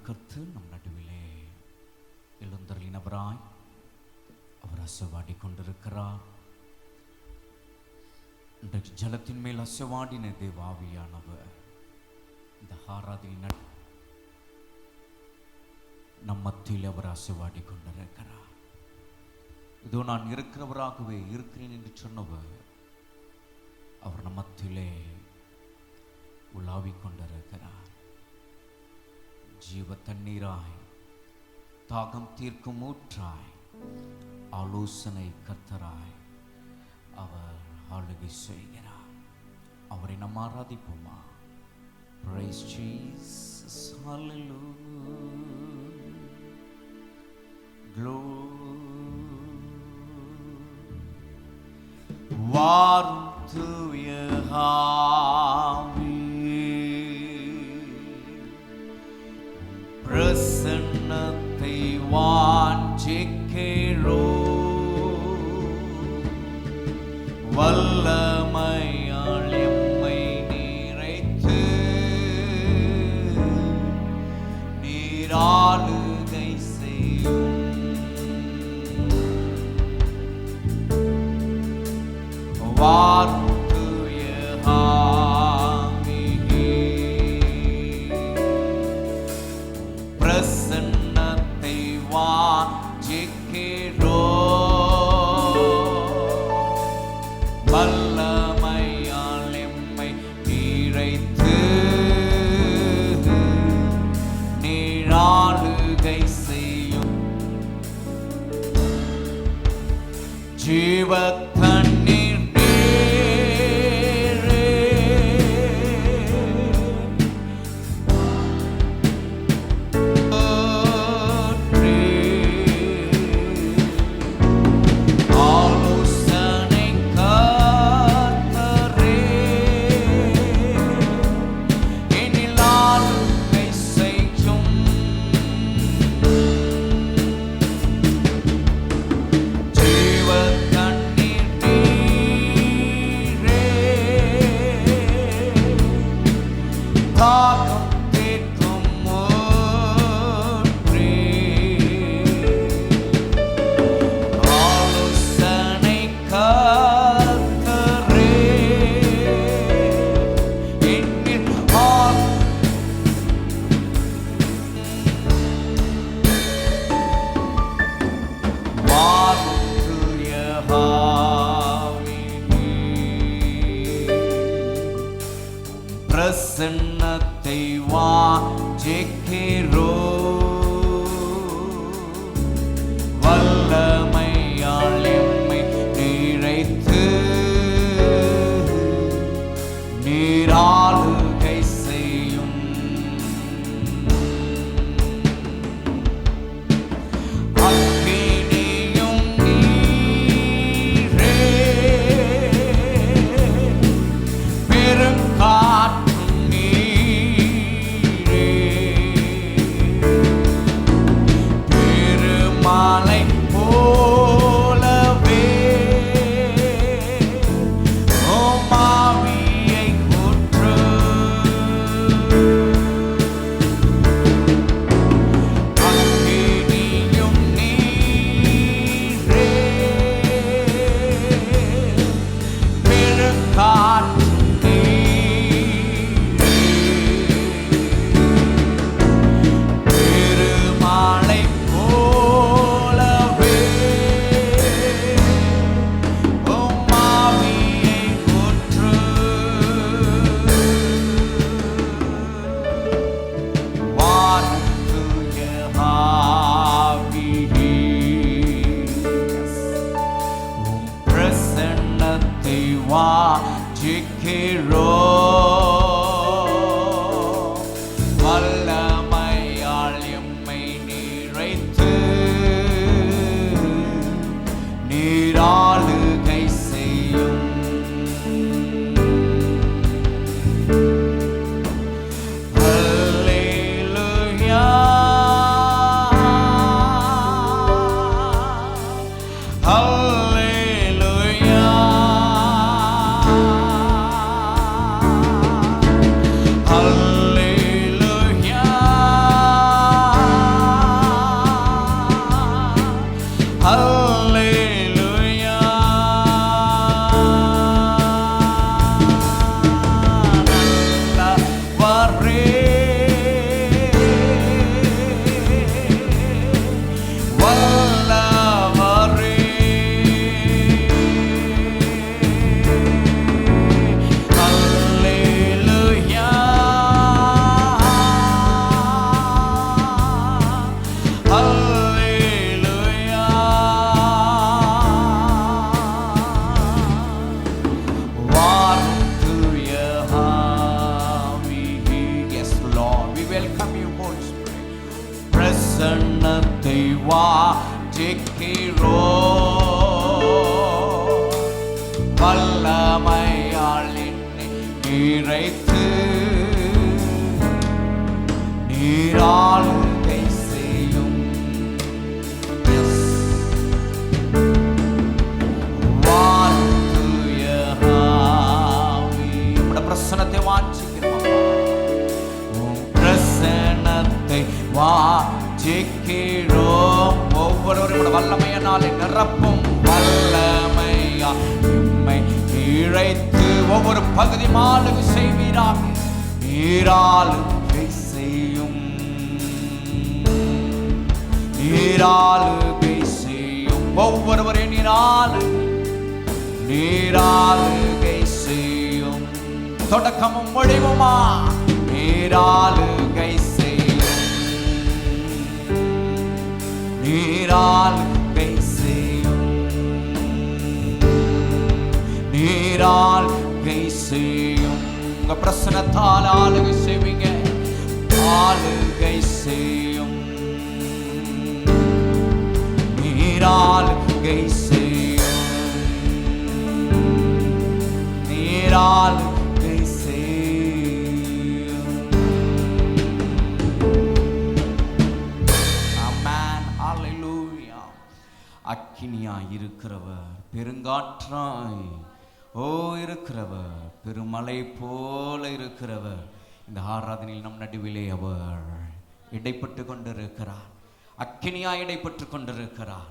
கர்த்தர் நம் நடுவிலே எழுந்தருளினவராய் அவர் அசைவாடி கொண்டிருக்கிறார். இன்றைக்கு ஜலத்தின் மேல் அசைவாடின தேவாவியானவர் இந்த ஆராதனை நம் மத்தியில் அவர் அசைவாடி கொண்டிருக்கிறார். இதோ நான் இருக்கிறவராகவே இருக்கிறேன் என்று சொன்னவர் அவர் நம் மத்தியிலே உலாவிக் கொண்டிருக்கிறார். ஜீவ தண்ணீராய், தாகம் தீர்க்கும் ஊற்றாய், ஆலோசனை கர்த்தராய் அவர் ஆளுகை செய்கிறார். அவரை நாம் ஆராதிப்போமா? Praise Jesus, hallelujah, glory. வாரும் தூய ஆவி, பிரசன்னத்தை வாஞ்சிக்கிறோம். வல்லமையால் எம்மை நிறைத்து நீராளுகை செய்யும். வாரும் தூய ஆவி, பிரசன்னத்தை வாஞ்சிக்கிறோம். வல்லமையால் எம்மை நிறைத்து நீராளுகை செய்யும். ஜீவ தண்ணீர் நீரே, ஆலோசனை கர்த்தரே, என்னில் ஆளுகை செய்யும். ஜீவ தண்ணீர் நீரே, தாகம் தீர்க்கும் ஊற்றே, ஆலோசனை கர்த்தரே, என்னில் வாரும் தூய ஆவி, பிரசன்னத்தை வாஞ்சிக்கிறோம். வல்லமையால் எம்மை நிறைத்து நீராளுகை செய்யும். அக்கினியும் நீரே, பெருங்காற்றும் நீரே, பெருமழை போலவே உம் ஆவியை ஊற்றும். அக்கினியும் நீரே, பெருங்காற்றும் நீரே, பெருமழை போலவே உம் ஆவியை ஊற்றும். வாரும் தூய ஆவி, உம் பிரசன்னத்தை வாஞ்சிக்கிறோம். வல்லமையால் எம்மை நிறைத்து நீராளுகை செய்யும். அல்லேலூயா, அல்லேலூயா, அல்லேலூயா, ஹல்லேலூயா. நல்லவரே, வல்லவரே, ஹல்லேலூயா, ஹல்லேலூயா. வாரும் தூய ஆவி. Yes, Lord, we welcome you, Holy Spirit. பிரசன்னத்தை வாஞ்சிக்கிறோம். வல்லமையால் என்னை நிறைத்து நீராளுகை செய்யும். Yes. வாரும் தூய ஆவி. உம்முடைய பிரசன்னத்தை வாஞ்சிக்கிறோம். உம் பிரசன்னத்தை வாஞ்சிக்கிறோம். ஒவ்வொருவரும் வல்லமையினாலே நிரப்பும். வல்லமையா எம்மை இழைத்து ஒவ்வொரு பகுதி மாளுகை செய்வீராக. நீராளுகை செய்யும். நீராளுகை செய்யும். ஒவ்வொருவரை நீராளுகை செய்யும். தொடக்கமும் முடிவுமா நீராளுகை செய்யும். நீராளுகை செய்யும். நீராளுகை செய்யும். உங்க பிரசன்னத்தால் ஆளுகை செய்வீங்க. ஆளுகை செய்யும். நீராளுகை செய்யும். நீராளுகை செய்யும். ஆமென். ஹல்லேலூயா. அக்கினியாய் இருக்கிறவர், பெருங்காற்றாய் இருக்கிறவர், பெருமலை போல இருக்கிறவர். இந்த ஆராதனையில் நம் நடுவிலே அவர் இடைப்பட்டு கொண்டிருக்கிறார். அக்கினியாய் இடைப்பட்டு கொண்டிருக்கிறார்.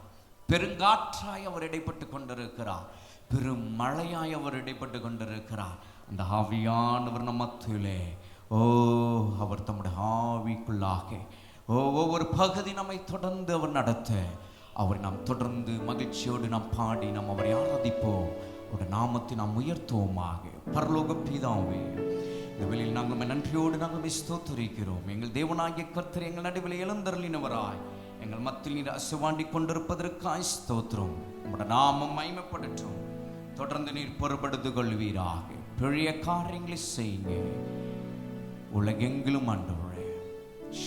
பெருங்காற்றாய் அவர் இடைப்பட்டு கொண்டிருக்கிறார். பெருமழையாய் அவர் இடைப்பட்டு கொண்டிருக்கிறார். அந்த ஆவியானவர் நம் மத்தியிலே அவர் தம்முடைய ஆவிக்குள்ளாக ஒவ்வொரு பகுதி நம்மை தொடர்ந்து அவர் நடத்த, அவரை நாம் தொடர்ந்து மகிழ்ச்சியோடு நாம் பாடி நாம் அவரை ஆராதிப்போம். அவருடைய நாமத்தை நாம் உயர்த்துவோமாக. பரலோக பிதாவே, இந்த வேளையில் நாங்கள் நன்றியோடு நாங்கள் ஸ்தோத்திரிக்கிறோம். எங்கள் தேவனாகிய கர்த்தர் எங்கள் நடுவில் எழுந்தருளினவராய் எங்கள் மத்தியில் நீர் அசைவாண்டி கொண்டிருப்பதற்காய் ஸ்தோத்திரம். உங்களுடைய நாமம் மகிமைப்படட்டும். தொடர்ந்து நீர் பொறுப்படுத்திக் கொள்வீராக. பெரிய காரியங்களை செய்யுங்க உலகெங்கிலும். ஆண்டவரே,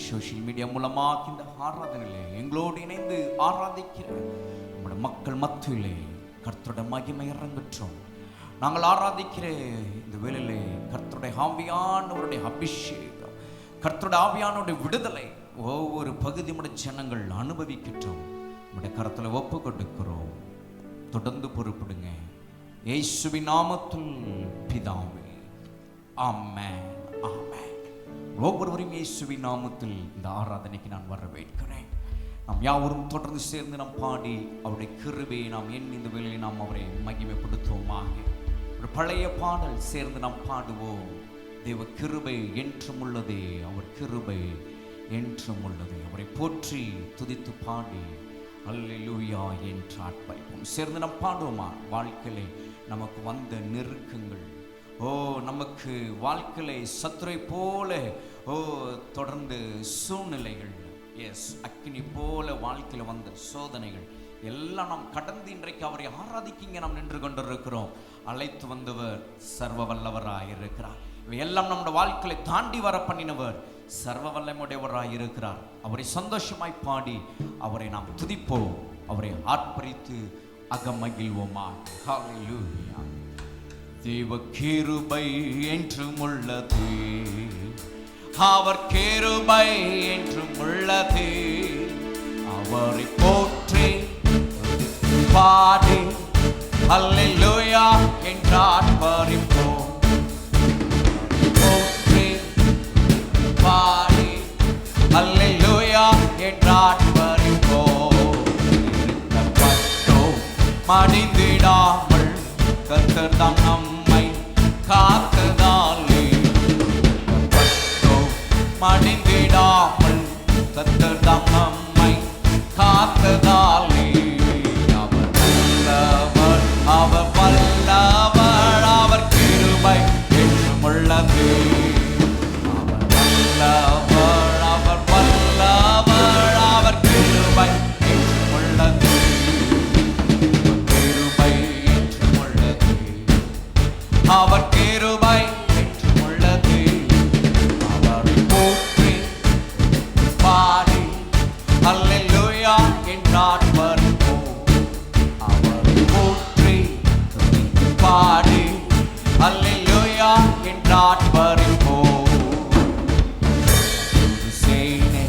சோஷியல் மீடியா மூலமாக இந்த ஆராதனையிலே எங்களோடு இணைந்து ஆராதிக்கிற நம்முடைய மக்கள் மத்தியிலே கர்த்தருடைய மகிமை இறங்கட்டும். நாங்கள் ஆராதிக்கிற இந்த வேளையிலே கர்த்தருடைய ஆவியானவருடைய அபிஷேகம், கர்த்தருடைய ஆவியானவருடைய விடுதலை ஒவ்வொரு பகுதி உடைய ஜனங்கள் அனுபவிக்கட்டும். நம்முடைய கரத்தில் ஒப்பு கொடுக்கிறோம். தொடர்ந்து பொறுப்படுங்க. இயேசுவின் நாமத்தில் பிதாவே, ஆமென், ஆமென். ஒவ்வொருவரும் இயேசுவின் நாமத்தில் இந்த ஆராதனைக்கு நான் வரவேற்கிறேன். நாம் யாவரும் தொடர்ந்து சேர்ந்து நாம் பாடி அவருடைய கிருபையை நாம் இந்த வேளையில் நாம் அவரை மகிமைப்படுத்துவோமாக. ஒரு பழைய பாடல் சேர்ந்து நாம் பாடுவோம். தேவ கிருபை என்றும் உள்ளதே, அவர் கிருபை என்றும் உள்ளதே. அவரை போற்றி துதித்து பாடி அல்லேலூயா என்று ஆர்ப்பரிப்போம். சேர்ந்து நாம் பாடுவோமா? வாழ்க்கையிலே நமக்கு வந்த நெருக்கங்கள், நமக்கு வாழ்க்கையிலே சத்துரை போல தொடர்ந்து சூழ்நிலைகள், அக்கினி போல வாழ்க்கையில் வந்த சோதனைகள் எல்லாம் நாம் கடந்து இன்றைக்கு அவரை ஆராதிக்கிங்க நாம் நின்று கொண்டிருக்கிறோம். அழைத்து வந்தவர் சர்வ வல்லவராயிருக்கிறார். இவையெல்லாம் நம்முடைய வாழ்க்கையை தாண்டி வர பண்ணினவர் சர்வ வல்லமையுடையவராயிருக்கிறார். அவரை சந்தோஷமாய் பாடி அவரை நாம் துதிப்போம், அவரை ஆர்ப்பரித்து அகமகிழ்வோமா. ஹல்லேலூயா. தேவ கிருபை என்றும் உள்ளது, அவர் கிருபை என்றும் உள்ளது. அவரை போற்றி பாடி அல்லேலூயா என்று ஆர்ப்பரிப்போம். போற்றி பாடி அல்லேலூயா என்று ஆர்ப்பரிப்போம். மடிந்திடாமல் கர்த்தர் தாம் நம்மை காத்ததாலே மடிந்திடாமல் கர்த்தர் தாம் நம்மை காத்ததாலே அவர் வல்லவர், அவர் வல்லவர், அவர் கிருபை என்றும் உள்ளது. அவர் வல்லவர், அவர் வல்லவர், அவர் கிருபை என்றும் உள்ளது. கிருபை என்றும் உள்ளது. அவர் கிருபை என்றும் உள்ளது. அவரை போற்றி பாடி அல்லேலூயா என்றார் வருவோம். அவரை போற்றி பாடி அல்லேலூயா என்றார் வருவோம். சேனை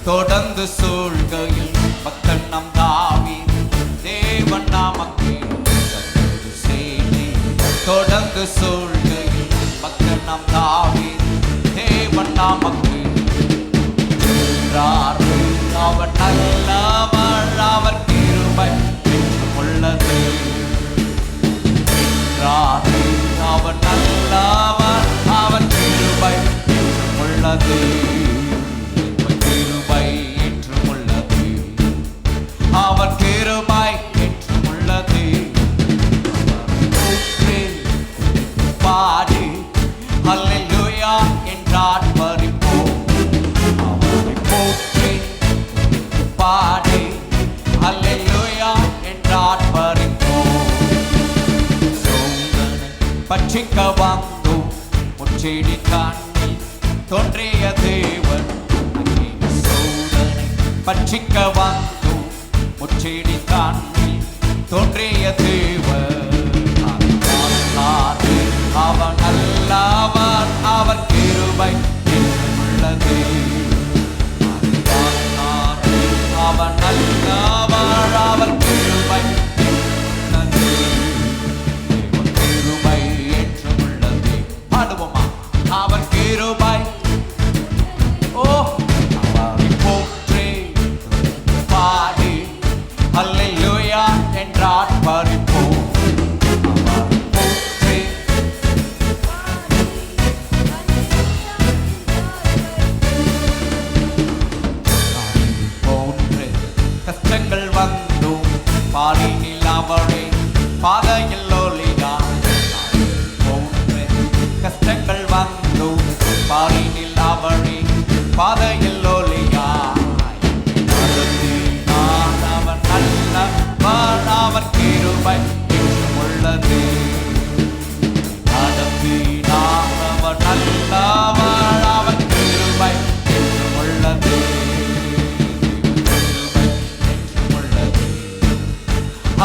தொடர்ந்து சூழ்கையில் பக்தன் நம் தாவீது தேவன் நமக்கு. சேனை தொடர்ந்து சூழ்கையில் பக்தன் நம் தாவீது தேவன் நமக்கு. அவர் நல்லவர், அவர் கிருபை என்றும் உள்ளது. அவர் நல்லவர், அவர் கிருபை என்றும் உள்ளது. கிருபை என்றும் உள்ளது. அவர் கிருபை என்றும் உள்ளது. பாடி அல்லேலூயா என்றார் பறிப்போம். அவரை போற்றி பாடி அல்லேலூயா என்றார் பறிப்போம். சோதனை பட்சிக்க வந்தோம் முச்செடி கண்ணில் தோன்றிய தேவன். சோதனை பட்சிக்க வந்தோம் முச்செடி கண்ணில் தோன்றிய தேவன். அவர் நல்லவர், அவர் கிருபை என்றும் உள்ளது. அவர் நல்லவர், அவர் கிருபை என்றும் உள்ளது. கிருபை என்றும் உள்ளது. பாடுவோமா? அவர் கிருபை. ஓ அவரை போற்றி பாடி அல்லேலூயா என்றார் பறிப்போம். கஷ்டங்கள் வந்தோம் பாரினில் அவரே பாதையில் ஒளியாய். கஷ்டங்கள் வந்தோம் பாரினில் அவரே பாதையில் ஒளியாய். அவர் நல்லவர், அவர் கிருபை என்றும் உள்ளது. அவர் நல்லவர், அவர் கிருபை என்றும் உள்ளது.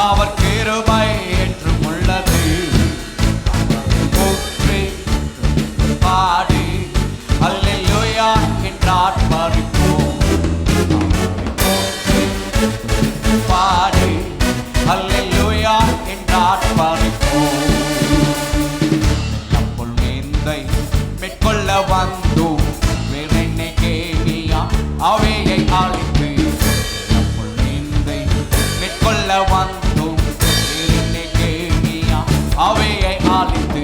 அவர் கிருபை என்றும் உள்ளது. போற்றி பாடி அல்லேலூயா என்றார் பறிப்போம். போற்றி பாடி அல்லேலூயா என்றார் பறிப்போம். அப்பொல் நீந்தை மேற்கொள்ள வந்தோம் வேறென்னை கேலியா அவையை அழித்து. அப்பொல் நீந்தை மேற்கொள்ள வந்தோம் அவையை ஆலித்து.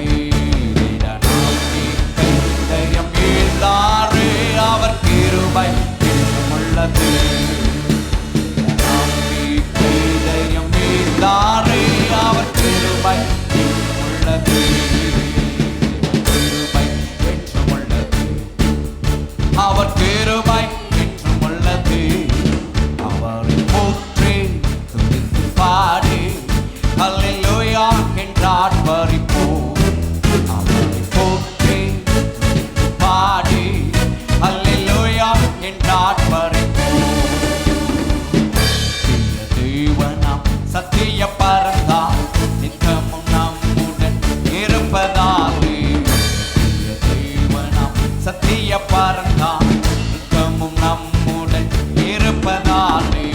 தைரியம் இழந்தாரே, அவர் கிருபை என்றும் உள்ளது. தைரியம் இழந்தாரே, அவர் கிருபை என்றும் உள்ளது. கிருபை என்றும் உள்ளது. அவர் கிருபை என்றும் உள்ளது. அவரை போற்றி பாடி அல்லேலூயா என்றார் பறிப்போம். அவரை போற்றி பாடி அல்லேலூயா என்றார் பறிப்போம். தேவனாம் சத்திய பரந்தாம் நித்தமும் நம்முடன் இருப்பதாலே. தேவனாம் சத்திய பரந்தாம் நித்தமும் நம்முடன் இருப்பதாலே.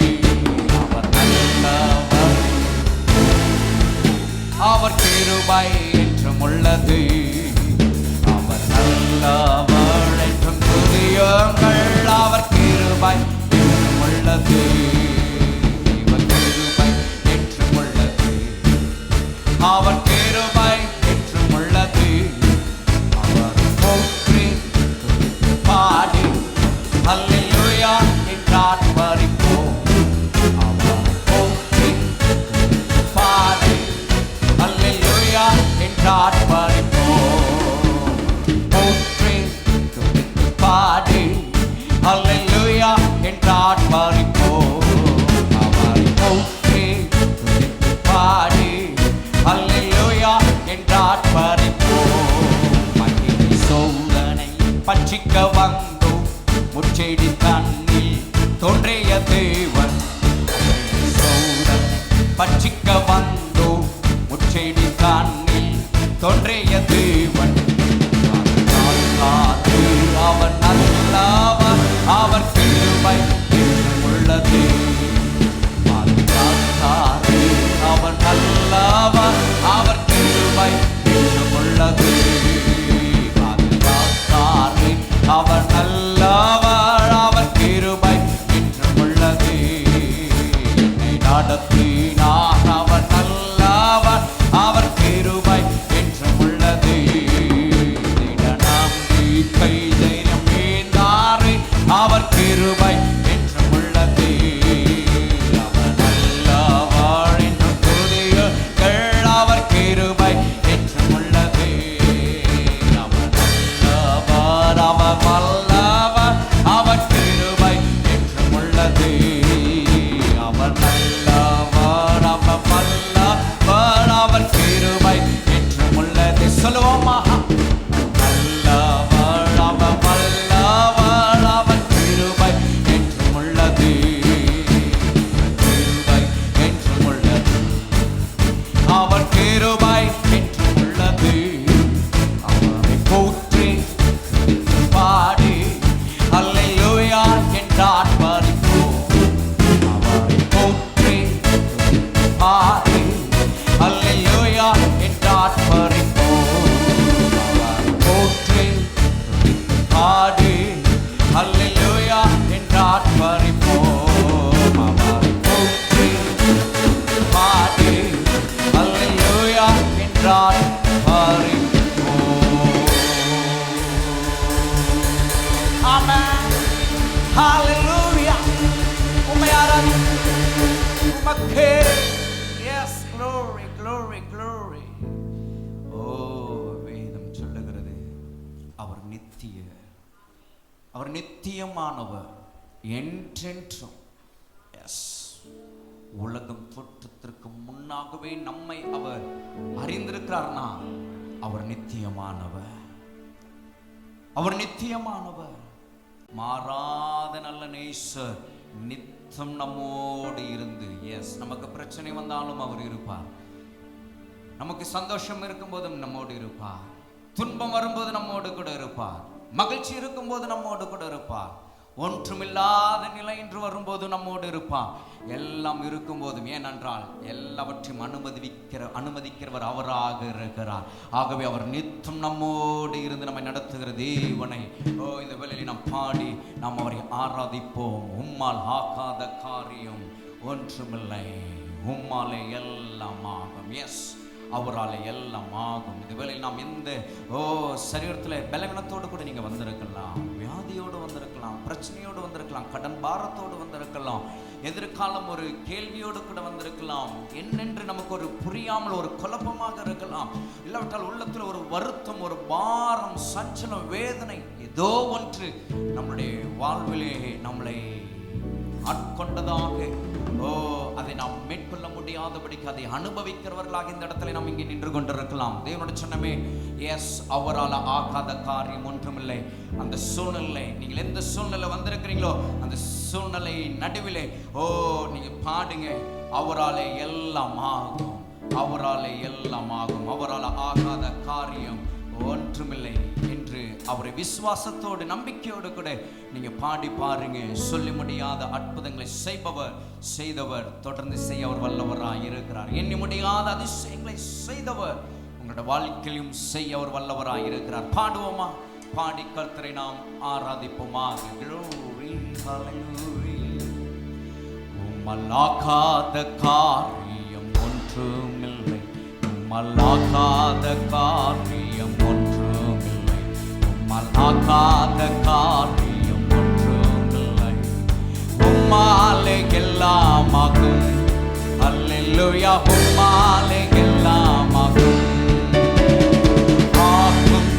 அவர் நல்லவர், அவர் கிருபை என்றும் உள்ளது. அவர் நல்லவர் என்றும் துதியுங்கள். அவர் கிருபை என்றும் உள்ளது. அவர் கிருபை என்றும் உள்ளது. பட்சிக்க வந்தோம் முச்செடி தண்ணில் தோன்றிய தேவன். பட்சிக்க வந்தோம் முச்செடி தண்ணில் தோன்றிய தேவன். அவர் நல்லவர், அவர் கிருபை என்றும் உள்ளது. அவர் நல்லவர், அவர் கிருபை என்றும் உள்ளது. அவர் நல்லவர், அவர் கிருபை என்றும் உள்ளது. என்னை நடத்தினார், அவர் நல்லவர், அவர் கிருபை என்றும் உள்ளது. நம்பிக்கை தைரியம் நீந்தாரு, அவர் கிருபை என்றும் உள்ளது. அவர் நல்லவர் என்று துதியுங்கள், அவர் கிருபை என்றும் உள்ளது. அவர் நல்லவர், அவர் வல்லவர், அவர் கிருபை என்றும் உள்ளது. அவர் நல்லவர், அவர் வல்லவர், அவர் கிருபை என்றும் உள்ளது. சொல்லுவோமா? அவர் நித்தியமானவர் என்றென்றும். உலகம் தோற்றத்திற்கு முன்னாகவே நம்மை அவர் அறிந்திருக்கிறார்னா அவர் நித்தியமானவர். அவர் நித்தியமானவர், மாறாத நல்ல நேசர், நித்தம் நம்மோடு இருந்து. நமக்கு பிரச்சனை வந்தாலும் அவர் இருப்பார். நமக்கு சந்தோஷம் இருக்கும் போதும் நம்மோடு இருப்பார். துன்பம் வரும்போது நம்மோடு கூட இருப்பார். மகிழ்ச்சி இருக்கும் போது நம்மோடு கூட இருப்பார். ஒன்றுமில்லாத நிலை என்று வரும்போது நம்மோடு இருப்பார். எல்லாம் இருக்கும் போதும், ஏனென்றால் எல்லாவற்றையும் அனுமதிக்கிறவர் அவராக இருக்கிறார். ஆகவே அவர் நித்தம் நம்மோடு இருந்து நம்மை நடத்துகிற தேவனை இந்த வேளையில் நாம் பாடி நாம் அவரை ஆராதிப்போம். உம்மால் ஆகாத காரியம் ஒன்றுமில்லை, உம்மாலே எல்லாம் ஆகும். அவரால் எல்லாம் ஆகும். இந்த வேளையில் நாம் எந்த சரீரத்தில் பலவீனத்தோடு கூட நீங்கள் வந்திருக்கலாம், வியாதியோடு வந்திருக்கலாம், பிரச்சனையோடு வந்திருக்கலாம், கடன் பாரத்தோடு வந்திருக்கலாம், எதிர்காலம் ஒரு கேள்வியோடு கூட வந்திருக்கலாம், என்னென்று நமக்கு ஒரு புரியாமல் ஒரு குழப்பமாக இருக்கலாம். இல்லாவிட்டால் உள்ளத்தில் ஒரு வருத்தம், ஒரு பாரம், சஞ்சலம், வேதனை, ஏதோ ஒன்று நம்முடைய வாழ்விலே நம்மளை ஆட்கொண்டதாக அதை நாம் மேற்கொள்ள முடியாதபடிக்கு அதை அனுபவிக்கிறவர்களாக இந்த இடத்துல நாம் இங்கே நின்று கொண்டிருக்கலாம். தேவனுடைய சொன்னமே, அவரால் ஆகாத காரியம் ஒன்றுமில்லை. அந்த சூழ்நிலை, நீங்கள் எந்த சூழ்நிலை வந்திருக்கிறீங்களோ அந்த சூழ்நிலை நடுவிலே நீங்க பாடுங்க, அவராலே எல்லாம் ஆகும், அவராலே எல்லாம் ஆகும், அவரால் ஆகாத காரியம் ஒன்றுமில்லை என்று அவரை விசுவாசத்தோடு நம்பிக்கையோடு கூட நீங்க பாடி பாருங்க. சொல்லி முடியாத அற்புதங்களை செய்தவர் தொடர்ந்து செய்ய அவர் வல்லவராய் இருக்கிறார். எண்ணி முடியாத அதிசயங்களை செய்தவர் உங்களோட வாழ்க்கையிலும் செய்ய அவர் வல்லவராய் இருக்கிறார். பாடுவோமா? பாடி கர்த்தரை நாம் ஆராதிப்போமாக. உம்மல்லாகாத காரியம் ஒன்றுமில்லை, உம்மல்லாகாத காரியம் ஒன்றுமில்லை, உம்மல்லாகாத காரியம் ஒன்றுமில்லை. உம்மாலே எல்லாம் ஆகும். அல்லேலூயா. உம்மாலே எல்லாம் ஆகும், ஆகும்,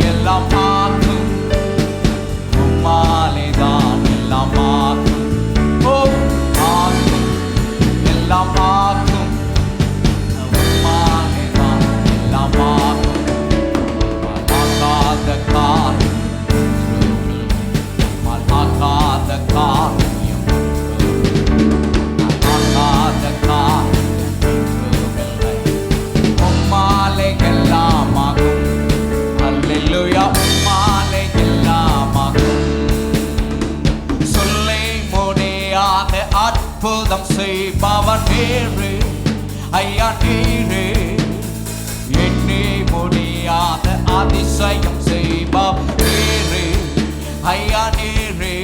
எல்லாம் ஆகும். உம்மாலே தான் எல்லாம் ஆகும். ஆகும், எல்லாம் ஆகும். உம்மாலே தான் எல்லாம் ஆகும். ஆகாத காரியம் ஐயா நீரே எண்ணி முடியாத அதிசயம் செய்பவர் நீரே. ஐயா நீரே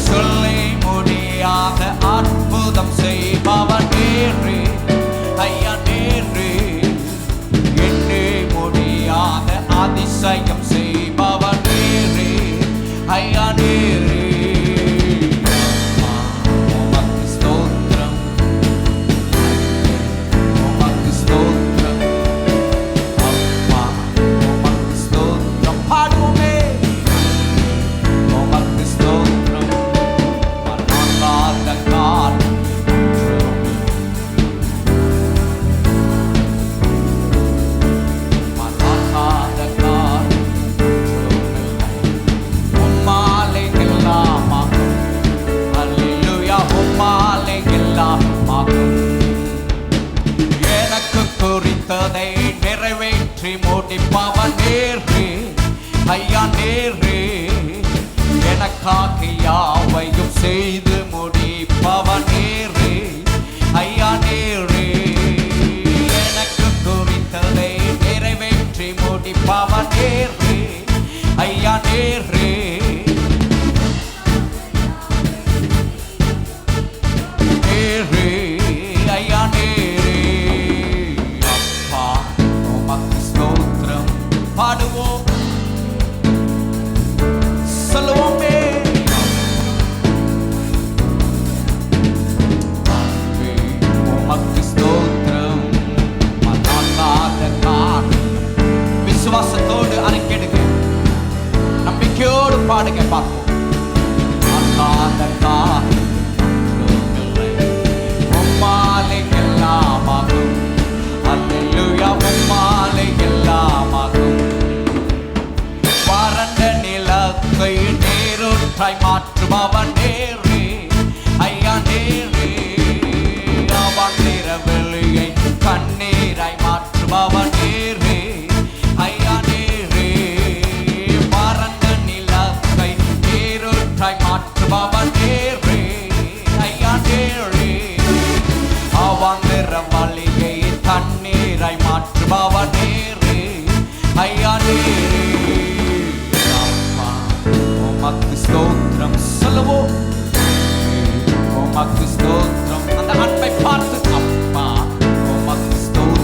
சொல்லி முடியாத அற்புதம் செய்பவர் நீரே. ஐயா நீரே எண்ணி முடியாத அதிசயம் செய்பவர் நீரே. ஐயா நீரே உமக்கு ஸ்தோத்திரம், உமக்கு ஸ்தோத்திரம் அப்பா, உமக்கு ஸ்தோத்திரம். பாடுவோமே உமக்கு ஸ்தோத்திரம். மறக்காத காலம் மறக்காத காலம் உம்மாலே எல்லாமாகும். அல்லேலூயா உம்மாலே எல்லாமாகும். எனக்கு குறித்ததை நிறைவேற்றி முடிப்பவன் நேரே. ஐயா நேரே எனக்காக யாவையும் செய்து முடிப்பவன் நேரே. ஐயா நேரே எனக்கு குறித்ததை நிறைவேற்றி முடிப்பவன் நேரே. ஐயா நேரே நேரே. ஐயா நேரே அப்பா உமக்கு ஸ்தோத்திரம். பாடுவோம் சொல்லுவோமே அன்பே உமக்கு ஸ்தோத்திரம். மறக்காத காலம் விசுவாசத்தோடு அறிக்கையிடுங்க, நம்பிக்கையோடு பாடுங்க பார்ப்போம். மறக்காத காலம் உம்மாலே எல்லாமாகும். அல்லேலூயா உம்மாலே எல்லாமாகும். வறண்ட நிலத்தை நீரூற்றாய் மாற்றுபவன் நேரே. ஐயா நேரே அவந்திர வெளியை கண்ணீராய் மாற்றுபவன் நேரே. ஐயா நேரே வறண்ட நிலத்தை நீரூற்றாய் மாற்றுபவன் நேரே. ஐயா நேரே அவந்திர வழியை தண்ணீராய் மாற்றுபவன் நேரே. ஐயா நேரே அப்பா உமக்கு ஸ்தோத்திரம். சொல்லுவோம் உமக்கு ஸ்தோத்திரம். அந்த அன்பை பார்த்து அப்பா உமக்கு ஸ்தோத்திரம்.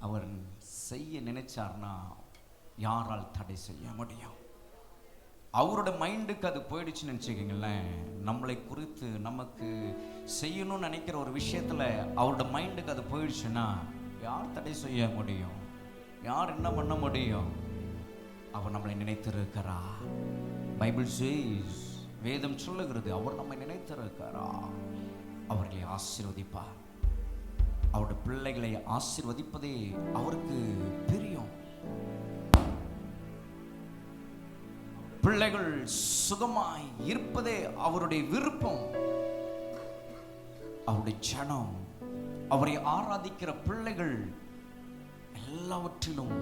அவர் செய்ய நினைச்சார்னா யாரால் தடை செய்ய முடியும்? அவரோட மைண்டுக்கு அது போயிடுச்சுன்னு வச்சுக்கோங்களேன், நம்மளை குறித்து நமக்கு செய்யணும்னு நினைக்கிற ஒரு விஷயத்தில் அவரோட மைண்டுக்கு அது போயிடுச்சுன்னா யார் தடை செய்ய முடியும்? யார் என்ன பண்ண முடியும்? அவர் நம்மளை நினைத்திருக்கிறார். பைபிள் சேஸ், வேதம் சொல்லுகிறது, அவர் நம்மை நினைத்திருக்கிறார். அவர்களை ஆசீர்வதிப்பார். அவருடைய பிள்ளைகளை ஆசீர்வதிப்பதே அவருக்கு பிரியம். பிள்ளைகள் சுகமாய் இருப்பதே அவருடைய விருப்பம். அவருடைய ஜனம், அவரை ஆராதிக்கிற பிள்ளைகள் எல்லாவற்றிலும்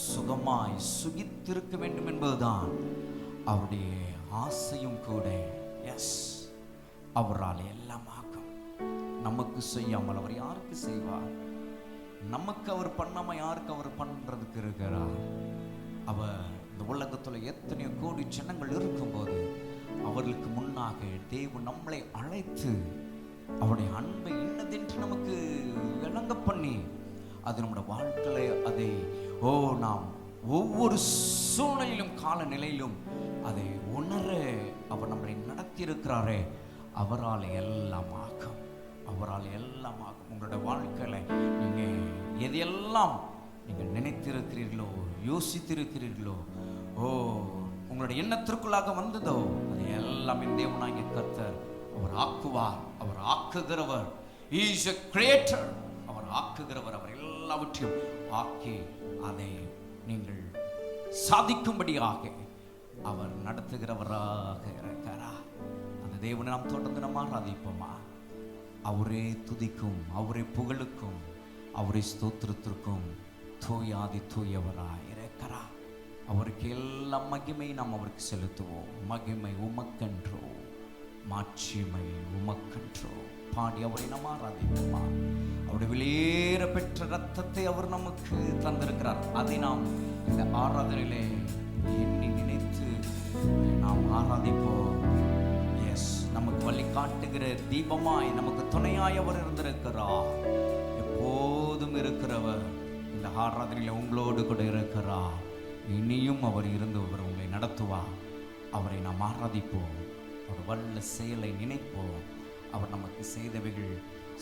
சுகமாய் சுகித்திருக்க வேண்டும் என்பதுதான் அவருடைய ஆசையும் கூட. எஸ், அவரால் எல்லாம் ஆகும். நமக்கு செய்யாமல் அவர் யாருக்கு செய்வார்? நமக்கு அவர் பண்ணாம யாருக்கு அவர் பண்றதுக்கு இருக்கிறார்? அவர் இந்த உலகத்துல எத்தனையோ கோடி ஜனங்கள் இருக்கும்போது அவர்களுக்கு முன்னாக தேவன் நம்மளை அழைத்து அவருடைய அன்பை இன்னதென்று நமக்கு விளங்க பண்ணி அது நம்முடைய வாழ்க்கையில அதை நாம் ஒவ்வொரு சூழ்நிலையிலும் காலநிலையிலும் அதை உணர அவர் நம்மளை நடத்தி இருக்கிறாரே. அவரால் எல்லாம் ஆகும். அவரால் எல்லாம் ஆகும். உங்களோட வாழ்க்கையில நீங்க எதையெல்லாம் நீங்கள் நினைத்திருக்கிறீர்களோ, யோசித்திருக்கிறீர்களோ, உங்களுடைய எண்ணத்திற்குள்ளாக வந்ததோ அது எல்லாம் இந்த தேவனாகிய கர்த்தர் அவர் ஆக்குவார். அவர் ஆக்குகிறவர். He is a creator. அவர் ஆக்குகிறவர். அவர் எல்லாவற்றையும் ஆக்கி அதை நீங்கள் சாதிக்கும்படியாக அவர் நடத்துகிறவராக இருக்கிறார். அந்த தேவனை நாம் தொடர்ந்து நம்ம ஆராதிப்போமா? அவரே துதிக்கும், அவரே புகழுக்கும், அவரே ஸ்தோத்திரத்திற்கும் தூயாதி தூயவராய் இருக்கிறார். அவருக்கு எல்லா மகிமை நாம் அவருக்கு செலுத்துவோம். மகிமை உமக்கன்றோ, மாட்சிமை உமக்கன்றோ. பாடி அவரை நாம் ஆராதிப்போமா? அவருடைய வெளியேற பெற்ற ரத்தத்தை அவர் நமக்கு தந்திருக்கிறார். அதை நாம் இந்த ஆராதனையிலே எண்ணி நினைத்து நாம் ஆராதிப்போம். எஸ், நமக்கு வழி காட்டுகிற தீபமாய், நமக்கு துணையாய் அவர் இருந்திருக்கிறார். எப்போதும் இருக்கிறவர் இந்த ஆராதனையில உங்களோடு கூட இருக்கிறார். இனியும் அவர் இருந்து அவர் உங்களை நடத்துவார். அவரை நாம் ஆராதிப்போம். அவர் வல்ல செயலை நினைப்போம். அவர் நமக்கு செய்தவைகள்,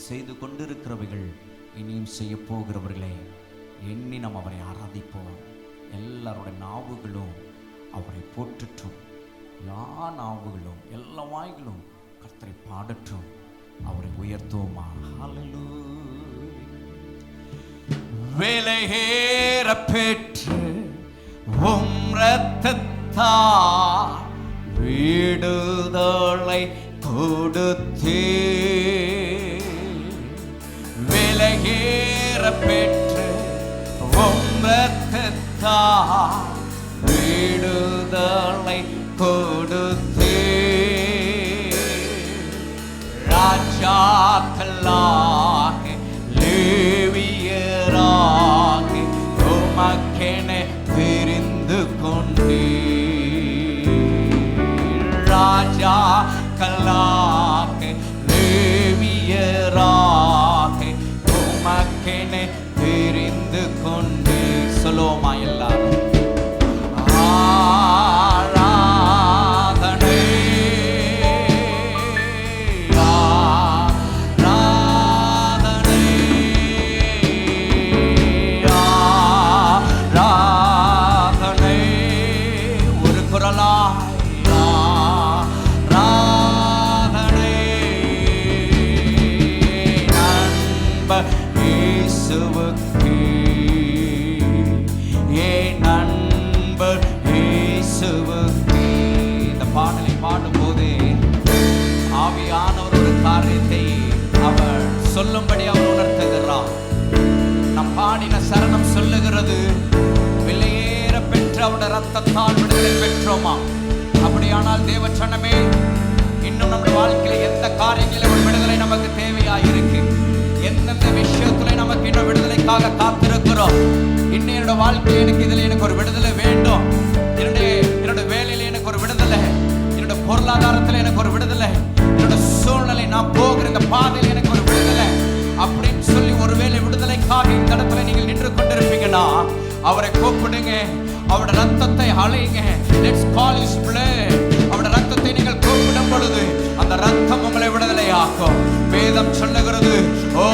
செய்து கொண்டிருக்கிறவைகள், இனியும் செய்ய போகிறவர்களை எண்ணி நாம் அவரை ஆராதிப்போம். எல்லாருடைய நாவுகளும் அவரை போற்றட்டும். எல்லா நாவுகளும், எல்லா வாய்களும் கர்த்தரை பாடட்டும். அவரை உயர்த்துவோமா? ஹல்லேலூயா. விலையேற பெற்று உம் இரத்தத்தால் விடுதலை கொடுத்தே, விலையேற பெற்று உம் இரத்தத்தால் விடுதலை கொடுத்தே, ராஜாக்களாக லேவியராக உமக்கென தெரிந்து கொண்டே, ராஜாக்களாக லேவியராக உமக்கென தெரிந்து கொண்டே. சொல்லுவோமா எல்லாரும்? இந்த பாடலை பாடும்போது ஆவியானவர் ஒரு காரியத்தை அவர் சொல்லும்படி அவர் உணர்த்துகிறார். நம் பாடின சரணம் சொல்லுகிறது, விலையேற பெற்ற அவருடைய ரத்தத்தால் விடுதலை பெற்றோமா? அப்படியானால் தேவச்சனமே, இன்னும் நம்முடைய வாழ்க்கையில எந்த காரியங்களில் ஒரு விடுதலை நமக்கு தேவையாயிருக்கு, எந்தெந்த விஷயத்துல நமக்கு இன்னும் விடுதலைக்காக காத்திருக்கிறோம். இன்னும் என்னோட வாழ்க்கையில் எனக்கு ஒரு விடுதலை வேண்டும். என்னோட வேலையில எனக்கு ஒரு விடுதலை, என்னோட பொருளாதாரத்தில் எனக்கு ஒரு விடுதலை, என்னோட சூழ்நிலை, நான் போகிற இந்த பாதையில் எனக்கு ஒரு விடுதலை அப்படின்னு சொல்லி ஒருவேளை விடுதலைக்காக நேரமாக இந்த இடத்துல நீங்கள் நின்று கொண்டிருப்பீங்கன்னா அவரை கூப்பிடுங்க, அவருடைய ரத்தத்தை அழைங்க. Let's call his blood. அவருடைய ரத்தத்தை நீங்கள் கூப்பிடும் பொழுது அந்த ரத்தம் உங்களை விடுதலையாக்கும். வேதம் சொல்லுகிறது, ஓ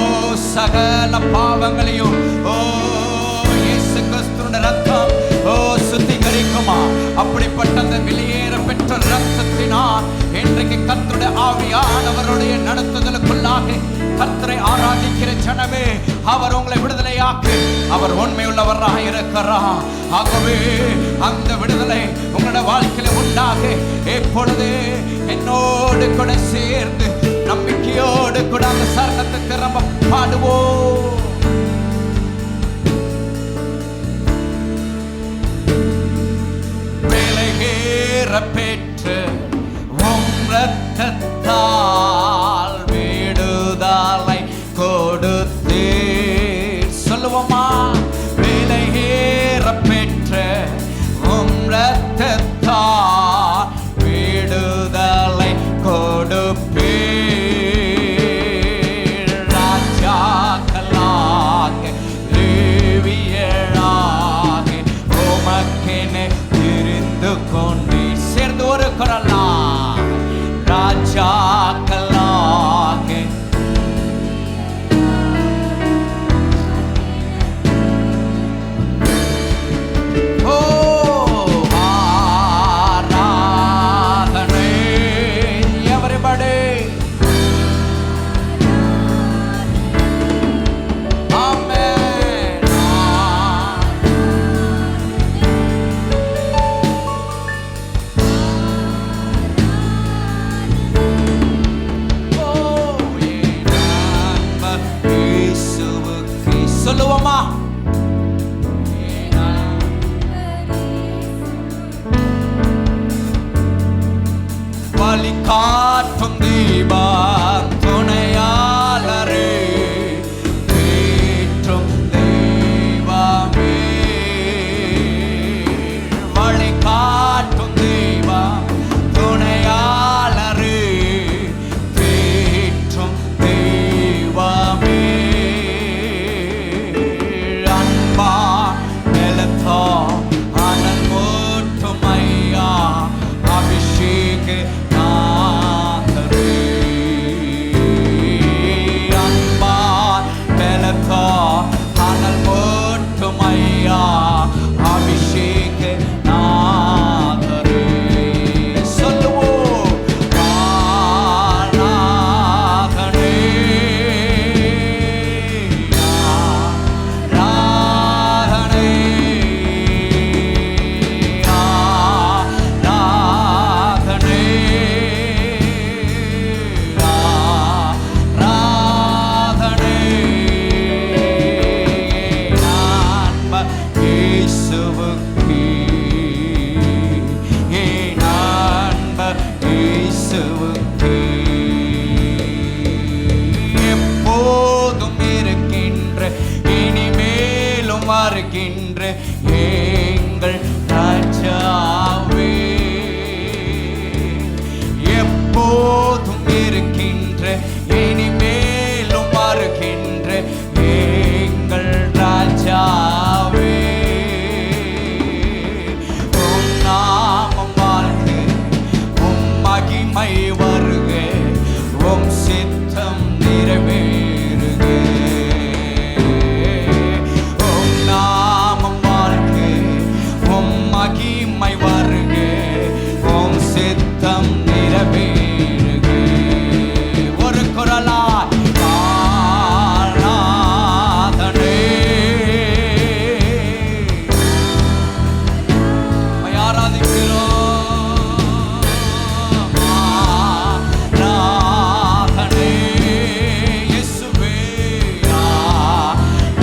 சகல பாவங்களையும் ஓ இயேசு கிறிஸ்துவின் ரத்தம் ஓ சுத்திகரிக்குமா. அப்படிப்பட்ட அந்த வெளியேற பெற்ற ரத்தத்தினால் இன்றைக்கு கர்த்தருடைய ஆவியானவருடைய நடத்துதலுக்குள்ளாக கர்த்தரை ஆராதிக்கிற ஜனமே, அவர் உங்களை விடுதலையாக்கு. அவர் உண்மையுள்ளவராக இருக்கிறார். ஆகவே அந்த விடுதலை உங்களுடைய வாழ்க்கையில உண்டாக எப்பொழுது என்னோடு கூட சேர்ந்து நம்பிக்கையோடு கூட அந்த சரணத்தை திரும்ப பாடுவோம். விலையேற பெற்று உம் ரத்தத்தால் விடுதலை கொடுத்தீர். சொல்லுவோமா? விலையேற பெற்ற உம் ரத்தத்தால் விடுதலை கொடுப்பீர். ராஜாக்களாக லேவியராக உமக்கென தெரிந்து கொண்டீர். சேர்ந்து ஒரு குரலா, ராஜாக்களாக ஆராதனை. everybody amen. சொல்லுவோமா? வழி காட்டும் தீபம் துணையாளரே, தேற்றும் தெய்வமே. வழி காட்டும் தீபம் துணையாளரே, தேற்றும் தெய்வமே. அன்பா நிலத்தோ அனல் மூட்டும் ஐயா, அபிஷேக நாதரே. அன்பா நிலத்தோ அனல் மூட்டும் ஐயா, அபிஷேக நாதரே. சொல்லுவோம், ஆராதனை. ஆராதனை. ஆராதனை. ஆராதனை. ஆன்மா இயேசுவுக்கே. ஆன்மா இயேசுவுக்கே. எப்போதும் இருக்கின்ற இனிமேலும் வருகின்ற எங்கள் ராஜாவே. எப்போதும் இருக்கின்ற இனிமேலும் வருகின்ற எங்கள் ராஜாவே. உம் நாமம் வாழ்க, உம் மகிமை வருக, உம் சித்தம் நிறைவேறுக. உம் நாமம் வாழ்க, உம் மகிமை வருக, உம் சித்தம் நிறைவேறுக. ஒரு குரலா, ஆராதனை. ஆராதிக்கிறோம். ஆராதனை. இயேசுவே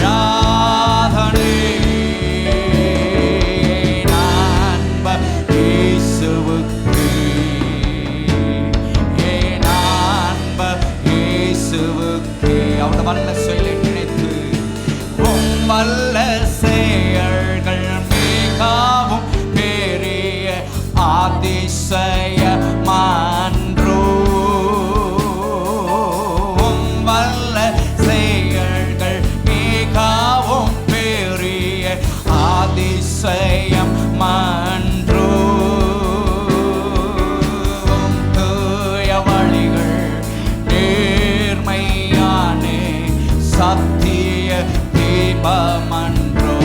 ஆராதனை. அன்பு இயேசுவுக்கே. அன்பு இயேசுவுக்கே. அவருடைய வல்ல செயலை நினைத்து உம் வல்ல செயல்கள் மிகவும் பெரிய அதிசயமான்றோ. உம் வல்ல செயல்கள் மிகவும் அதிசயம் மன்றோ தூய வழிகள் நேர்மையானே சத்திய தீபமன்றோ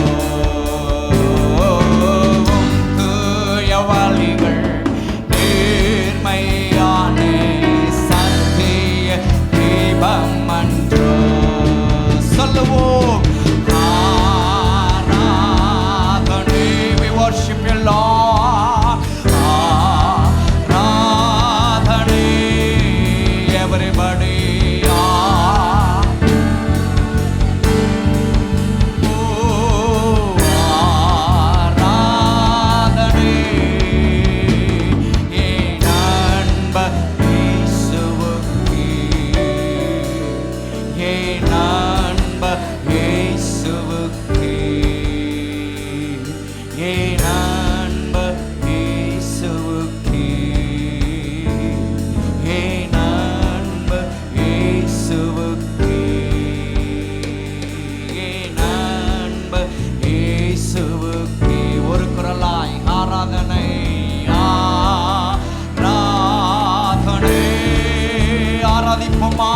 தூய வழிகள் நேர்மையானே சத்திய தீபமன்றோ சொல்லுவோம். Worship you, Lord. Radhane, everybody. Oh, Radhane, en anba Yesuvukke, en anba Yesuvukke. என் அன்பு இயேசுவுக்கே, என் அன்பு இயேசுவுக்கே, என் அன்பு இயேசுவுக்கே. ஒரு குரலாய் ஆராதனை ஆராதனை ஆராதிப்போமா.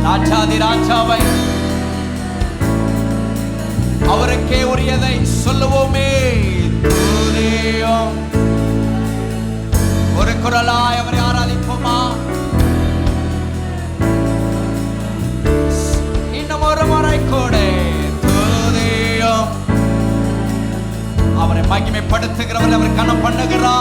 ராஜாதி ராஜாவை அவருக்கே உரியதை சொல்லுவோமே. துதியோம். ஒரு குரலாய் அவரை ஆராதிப்போமா. இன்னும் ஒரு முறை கூட துதியோம். அவரை மகிமைப்படுத்துகிறவர், அவர் கனம் பண்ணுகிறார்.